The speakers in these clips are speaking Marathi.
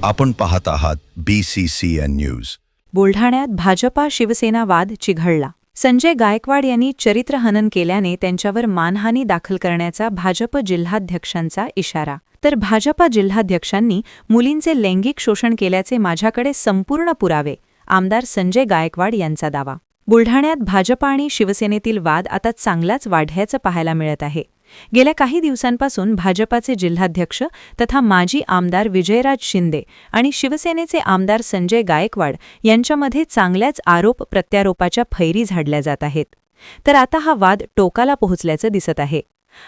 आपण पाहत आहात BCCN न्यूज. बुलढाण्यात भाजपा शिवसेना वाद चिघळला. संजय गायकवाड यांनी चरित्रहनन केल्याने त्यांच्यावर मानहानी दाखल करण्याचा भाजप जिल्हाध्यक्षांचा इशारा. तर भाजपा जिल्हाध्यक्षांनी मुलींचे लैंगिक शोषण केल्याचे माझ्याकडे संपूर्ण पुरावे, आमदार संजय गायकवाड यांचा दावा. बुलढाण्यात भाजपा आणि शिवसेनेतील वाद आता चांगलाच वाढल्याचं पाहायला मिळत आहे. गेल्या काही दिवसांपासून भाजपाचे जिल्हाध्यक्ष तथा माजी आमदार विजयराज शिंदे आणि शिवसेनेचे आमदार संजय गायकवाड यांच्यामध्ये चांगल्याच आरोप प्रत्यारोपाच्या फैरी झाडल्या जात आहेत. तर आता हा वाद टोकाला पोहोचल्याचं दिसत आहे.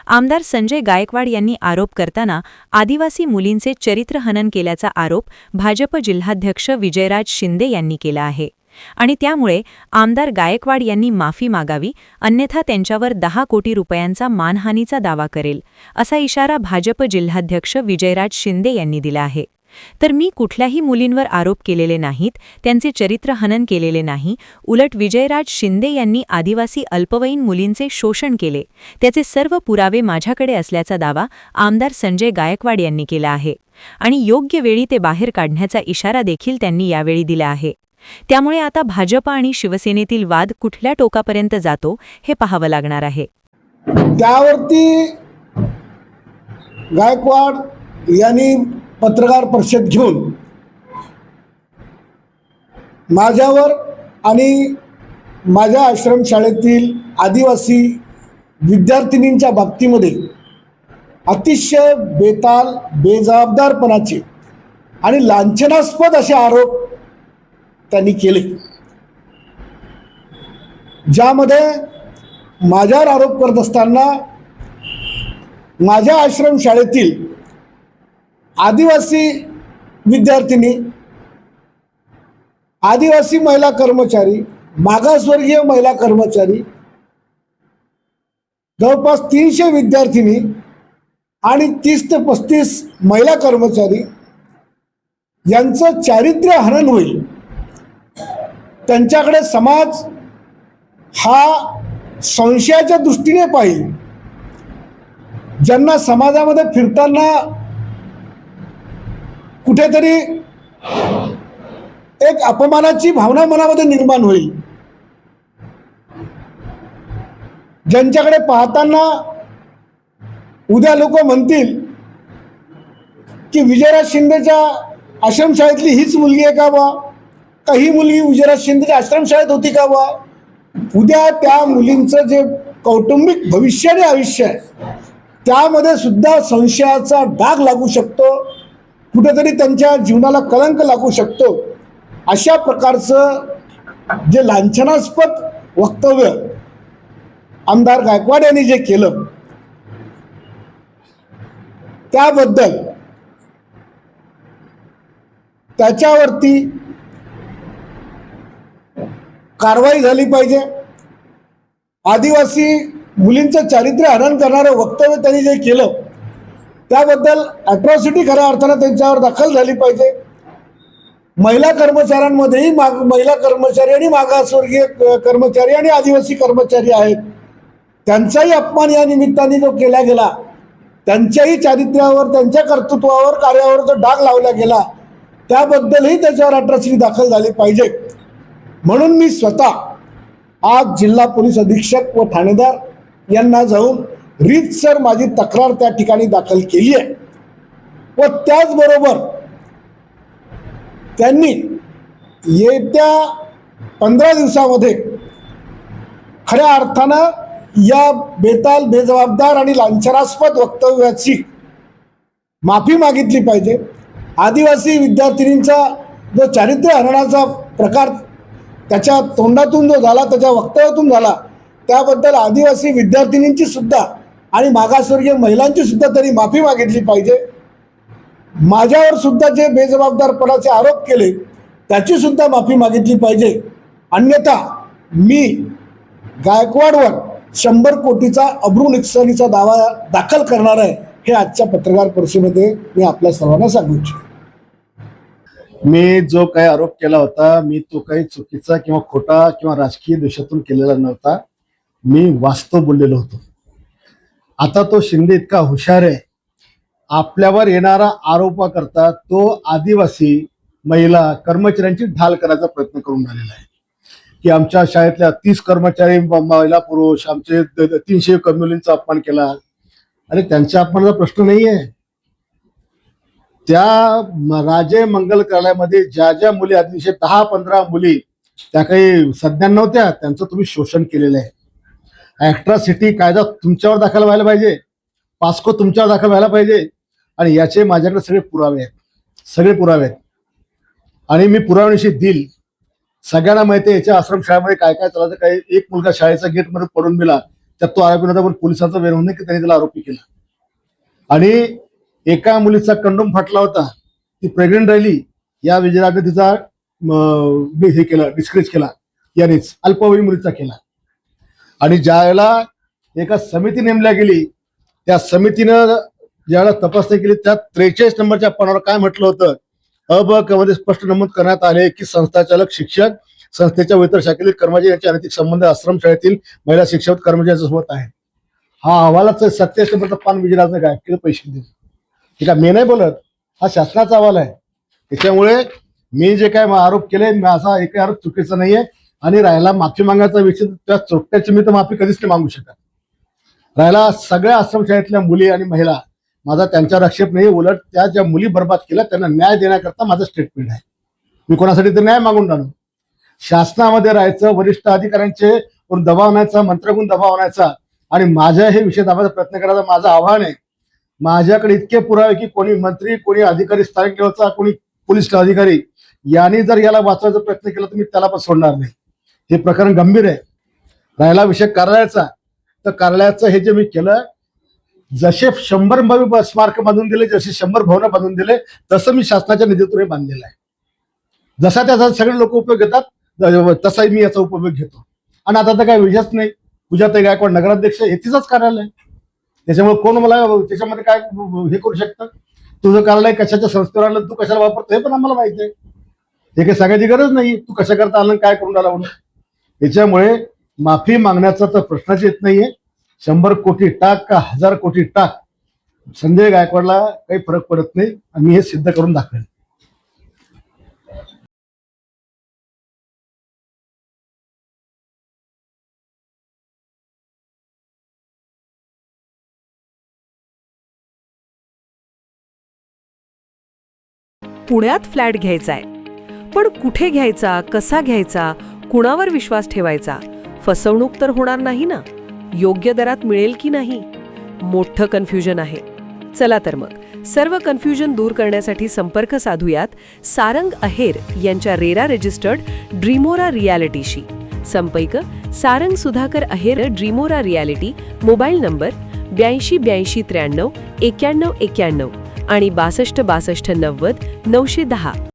आमदार संजय गायकवाड यांनी आरोप करताना आदिवासी मुलींचे चरित्रहनन केल्याचा आरोप भाजप जिल्हाध्यक्ष विजयराज शिंदे यांनी केला आहे आणि त्यामुळे आमदार गायकवाड यांनी माफी मागावी, अन्यथा त्यांच्यावर 10 कोटी रुपयांचा मानहानीचा दावा करेल, असा इशारा भाजप जिल्हाध्यक्ष विजयराज शिंदे यांनी दिला आहे. तर मी कुठल्याही मुलींवर आरोप केलेले नाहीत, त्यांचे चरित्रहनन केलेले नाही, उलट विजयराज शिंदे यांनी आदिवासी अल्पवयीन मुलींचे शोषण केले, त्याचे सर्व पुरावे माझ्याकडे असल्याचा दावा आमदार संजय गायकवाड यांनी केला आहे आणि योग्य वेळी ते बाहेर काढण्याचा इशारा देखील त्यांनी यावेळी दिला आहे. त्यामुळे आता भाजप आणि शिवसेनेतील वाद कुठल्या टोकापर्यंत जातो हे पाहावं लागणार आहे. त्यावरती गायकवाड यांनी पत्रकार परिषद घेऊन माझ्यावर आणि माझ्या आश्रमशाळेतील आदिवासी विद्यार्थिनींच्या बाबतीमध्ये अतिशय बेताल, बेजबाबदारपणाचे आणि लांछनास्पद असे आरोप त्यांनी केले, ज्यामध्ये माझ्यावर आरोप करत असताना माझ्या आश्रमशाळेतील आदिवासी विद्यार्थिनी, आदिवासी महिला कर्मचारी, मागासवर्गीय महिला कर्मचारी, जवळपास 300 विद्यार्थिनी आणि 30 ते 35 महिला कर्मचारी यांचं चारित्र्य हनन होईल. त्यांच्याकडे समाज हा संशयाच्या दृष्टीने पाहिल, ज्यांना समाजामध्ये फिरताना कुठेतरी एक अपमानाची भावना मनामध्ये निर्माण होईल, ज्यांच्याकडे पाहताना उद्या लोक म्हणतील की विजयराज शिंदेच्या आश्रमशाळेतली हीच मुलगी आहे का बा, काही मुलगी विजयराज शिंदेच्या आश्रमशाळेत होती का बा. उद्या त्या मुलींचं जे कौटुंबिक भविष्य आणि आयुष्य आहे त्यामध्ये सुद्धा संशयाचा डाग लागू शकतो, कुठेतरी त्यांच्या जीवनाला कलंक लागू शकतो. अशा प्रकारचं जे लांछनास्पद वक्तव्य आमदार गायकवाड यांनी जे केलं त्याबद्दल त्याच्यावरती कारवाई झाली पाहिजे. आदिवासी मुलींचं चारित्र्य हनन करणारं वक्तव्य त्यांनी जे केलं त्याबद्दल अॅट्रॉसिटी खऱ्या अर्थानं त्यांच्यावर दाखल झाली पाहिजे. महिला कर्मचाऱ्यांमध्येही महिला कर्मचारी आणि मागासवर्गीय कर्मचारी आणि आदिवासी कर्मचारी आहेत, त्यांचाही अपमान या निमित्ताने जो केला गेला, त्यांच्याही चारित्र्यावर, त्यांच्या कर्तृत्वावर, कार्यावर जो डाग लावला गेला त्याबद्दलही त्याच्यावर अॅट्रॉसिटी दाखल झाली पाहिजे. म्हणून मी स्वतः आज जिल्हा पोलीस अधीक्षक व ठाणेदार यांना जाऊन रीतसर माझी तक्रार त्या ठिकाणी दाखल केली आहे व त्याचबरोबर त्यांनी येत्या 15 दिवसामध्ये खऱ्या अर्थानं या बेताल, बेजबाबदार आणि लांछनास्पद वक्तव्याची माफी मागितली पाहिजे. आदिवासी विद्यार्थिनींचा जो चारित्र्य हननाचा प्रकार त्याच्या तोंडातून जो झाला, त्याच्या वक्तव्यातून झाला, त्याबद्दल आदिवासी विद्यार्थिनींची सुद्धा आणि मागासवर्गीय महिलांची सुद्धा तरी माफी मागितली पाहिजे. माझ्यावर सुद्धा जे बेजबाबदारपणाचे आरोप केले त्याची सुद्धा माफी मागितली पाहिजे. अन्यथा मी गायकवाडवर 100 कोटीचा अब्रू नुकसानीचा दावा दाखल करणार आहे, हे आजच्या पत्रकार परिषदेमध्ये मी आपल्या सर्वांना सांगू इच्छितो. मी जो काही आरोप केला होता, मी तो काही चुकीचा किंवा खोटा किंवा राजकीय द्वेषातून केलेला नव्हता. मी वास्तव बोललेलो होतो. आता तो शिंदे इतका हुशार आहे आपल्यावर येणारा आरोपाकरता तो आदिवासी महिला कर्मचाऱ्यांची ढाल करायचा प्रयत्न करून राहिलेला आहे की आमच्या शाळेतल्या 30 कर्मचारी महिला पुरुष आमचे 300 मुलींचा अपमान केला. अरे त्यांच्या अपमानाचा प्रश्न नाहीये. त्या राजे मंगल कार्यालयामध्ये ज्या ज्या मुली अतिशय 10-15 मुली त्या काही सज्ञान नव्हत्या, त्यांचं तुम्ही शोषण केलेलं आहे. ॲट्रॉसिटी कायदा तुमच्यावर दाखल व्हायला पाहिजे, पास्को तुमच्यावर दाखल व्हायला पाहिजे. आणि याचे माझ्याकडे सगळे पुरावे आहेत, सगळे पुरावे आहेत. आणि मी पुराव्यानिशी देईल. सगळ्यांना माहिती आहे याच्या आश्रमशाळेमध्ये काय काय चालायचं. काही एक मुलगा शाळेचा गेटमध्ये पडून गेला तर तो आरोपी नव्हता, पण पोलिसांचा वेळ होऊन की त्यांनी त्याला आरोपी केला. आणि एका मुलीचा कंडोम फाटला होता, ती प्रेग्नेंट राहिली, या विजयाने तिचा हे केला, डिस्करेज केला, यानेच अल्पवयीन मुलीचा केला. आणि ज्यावेळेला एका समिती नेमल्या गेली, त्या समितीनं ज्यावेळेला तपासणी केली त्या 43 नंबरच्या पानावर काय म्हटलं होतं, अ ब क मध्ये स्पष्ट नमूद करण्यात आले की संस्थाचालक शिक्षक संस्थेच्या इतर शाखेतील कर्मचारी यांचे अनैतिक संबंध आश्रमशाळेतील महिला शिक्षक कर्मचाऱ्यांसोबत आहे. हा अहवालाचं 27 नंबरचं पान विजयाचं काय केलं, पैसे दिले. ठीक आहे, मी नाही बोलत, हा शासनाचा अहवाल आहे. त्याच्यामुळे मी जे काय आरोप केले, माझा एकही आरोप चुकीचा नाहीये. आणि राहिला माफी मागायचा विषय, त्या चोट्याची मी तर माफी कधीच नाही मागू शकत. राहिला सगळ्या आश्रमशाळेतल्या मुली आणि महिला, माझा त्यांच्यावर आक्षेप नाही. उलट त्या ज्या मुली बर्बाद केल्या त्यांना न्याय देण्याकरता माझं स्टेटमेंट आहे. मी कोणासाठी तर न्याय मागून राहिलो. शासनामध्ये राहायचं, वरिष्ठ अधिकाऱ्यांचे दबाव आणायचा, मंत्र्याकडून दबाव आणायचा आणि माझ्या हे विषय दाबायचा प्रयत्न करायचा माझं आव्हान आहे. माझ्याकडे इतके पुरावे की कोणी मंत्री, कोणी अधिकारी, स्थानिक लेवलचा कोणी पोलीस अधिकारी यांनी जर याला वाचवायचा प्रयत्न केला तर मी त्याला पण सोडणार नाही. हे प्रकरण गंभीर आहे. राहिला विषय कार्यालयाचा, तर कार्यालयाचं हे जे मी केलं, जसे 100 स्मारक बांधून दिले, जसे 100 भवन बांधून दिले, तसं मी शासनाच्या निधीतून बांधलेलं आहे. जसा त्याचा सगळे लोक उपयोग घेतात तसाही मी याचा उपयोग घेतो. आणि आता तर काही विषयच नाही. पूजाताई गायकवाड नगराध्यक्ष हे तिचंच कार्यालय आहे. त्याच्यामुळे कोण मला त्याच्यामध्ये काय हे करू शकतं. तुझं कार्यालय कशाच्या संस्थेवर आलं, तू कशाला वापरतो हे पण आम्हाला माहिती आहे. हे काही सांगायची गरज नाही तू कशा करता आलं, काय करून आला म्हणून. त्याच्यामुळे माफी मागण्याचा तर प्रश्नच येत नाहीये. 100 कोटी टाक का 1000 कोटी टाक, संजय गायकवाडला काही फरक पडत नाही. आणि मी हे सिद्ध करून दाखवेन. पुण्यात फ्लॅट घ्यायचाय, पण कुठे घ्यायचा, कसा घ्यायचा, कुणावर विश्वास ठेवायचा? फसवणूक तर होणार नाही ना? योग्य दरात मिळेल की नाही? मोठं कन्फ्युजन आहे. चला तर मग सर्व कन्फ्युजन दूर करण्यासाठी संपर्क साधूयात सारंग अहेर यांच्या रेरा रजिस्टर्ड ड्रीमोरा रियालिटीशी. संपर्क सारंग सुधाकर अहेर, ड्रीमोरा रियालिटी. मोबाईल नंबर 82 83 93 91 91 आणि 62 62 90 910.